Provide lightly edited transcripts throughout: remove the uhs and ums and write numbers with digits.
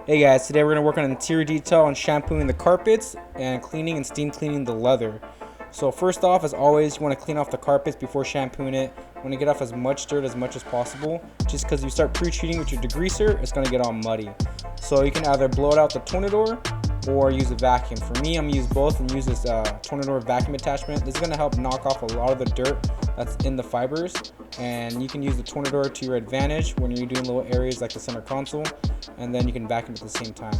Hey guys, today we're going to work on interior detail on shampooing the carpets and cleaning and steam cleaning the leather. So first off, as always, you want to clean off the carpets before shampooing it. You want to get off as much dirt as much as possible. Just because you start pre-treating with your degreaser, it's going to get all muddy. So you can either blow it out the tornador or use a vacuum. For me, I'm going to use both and use this tornador vacuum attachment. This is going to help knock off a lot of the dirt that's in the fibers, and you can use the tornador to your advantage when you're doing little areas like the center console, and then you can vacuum at the same time.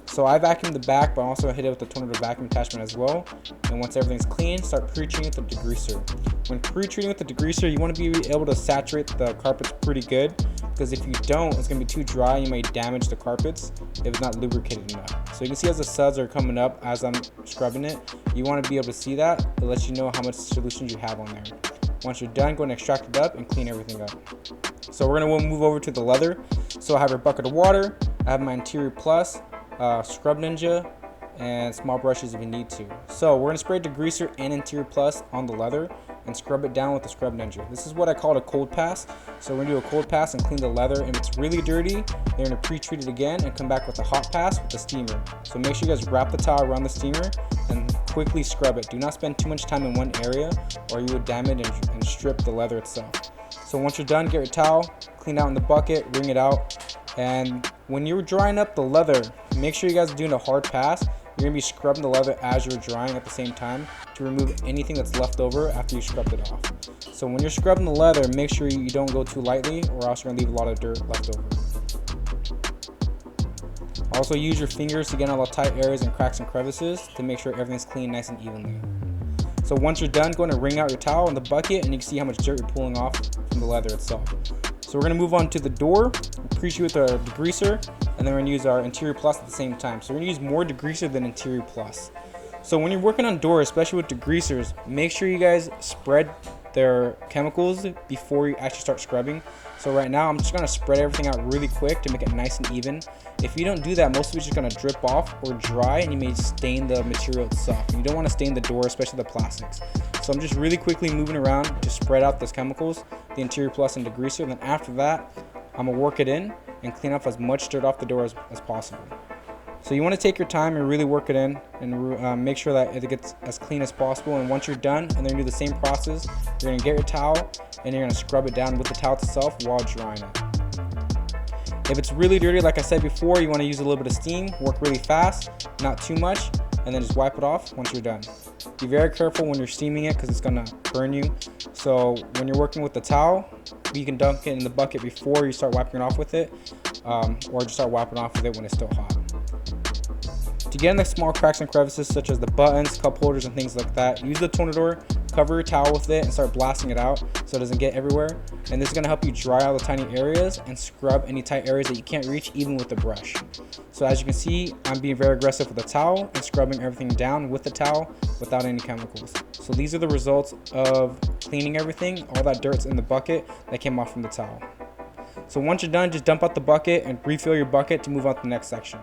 So I vacuumed the back, but I also hit it with the tornador vacuum attachment as well. And once everything's clean, start pre-treating with the degreaser. When pre-treating with the degreaser, you want to be able to saturate the carpets pretty good, because if you don't, it's going to be too dry. You may damage the carpets if it's not lubricated enough. So you can see as the suds are coming up as I'm scrubbing it, you want to be able to see that. It lets you know how much solution you have on there. Once you're done, go and extract it up and clean everything up. So we're going to move over to the leather. So I have a bucket of water, I have my Interior Plus, Scrub Ninja, and small brushes if you need to. So we're going to spray degreaser and Interior Plus on the leather and scrub it down with the Scrub Ninja. This is what I call a cold pass. So we're going to do a cold pass and clean the leather. If it's really dirty, you're going to pre-treat it again and come back with a hot pass with the steamer. So make sure you guys wrap the towel around the steamer and quickly scrub it. Do not spend too much time in one area or you would damage and strip the leather itself. So once you're done, get your towel, clean out in the bucket, wring it out. And when you're drying up the leather, make sure you guys are doing a hard pass. You're going to be scrubbing the leather as you're drying at the same time to remove anything that's left over after you scrubbed it off. So when you're scrubbing the leather, make sure you don't go too lightly or else you're going to leave a lot of dirt left over. Also use your fingers to get all the tight areas and cracks and crevices to make sure everything's clean nice and evenly. So once you're done, go ahead and wring out your towel in the bucket and you can see how much dirt you're pulling off from the leather itself. So we're going to move on to the door, pre-treat with our degreaser, and then we're going to use our Interior Plus at the same time. So we're going to use more degreaser than Interior Plus. So when you're working on doors, especially with degreasers, make sure you guys spread their chemicals before you actually start scrubbing. So right now I'm just going to spread everything out really quick to make it nice and even. If you don't do that, most of it's just going to drip off or dry and you may stain the material itself. You don't want to stain the door, especially the plastics. So I'm just really quickly moving around to spread out those chemicals, the Interior Plus and degreaser. And then after that, I'm going to work it in and clean off as much dirt off the door as possible. So you want to take your time and really work it in and make sure that it gets as clean as possible. And once you're done, and then you do the same process, you're going to get your towel and you're going to scrub it down with the towel itself while drying it. If it's really dirty, like I said before, you want to use a little bit of steam, work really fast, not too much, and then just wipe it off once you're done. Be very careful when you're steaming it because it's going to burn you. So when you're working with the towel, you can dunk it in the bucket before you start wiping it off with it, or just start wiping off with it when it's still hot. To get in the small cracks and crevices such as the buttons, cup holders, and things like that, use the tornador, cover your towel with it, and start blasting it out so it doesn't get everywhere. And this is going to help you dry all the tiny areas and scrub any tight areas that you can't reach even with the brush. So as you can see, I'm being very aggressive with the towel and scrubbing everything down with the towel without any chemicals. So these are the results of cleaning everything, all that dirt's in the bucket that came off from the towel. So once you're done, just dump out the bucket and refill your bucket to move on to the next section.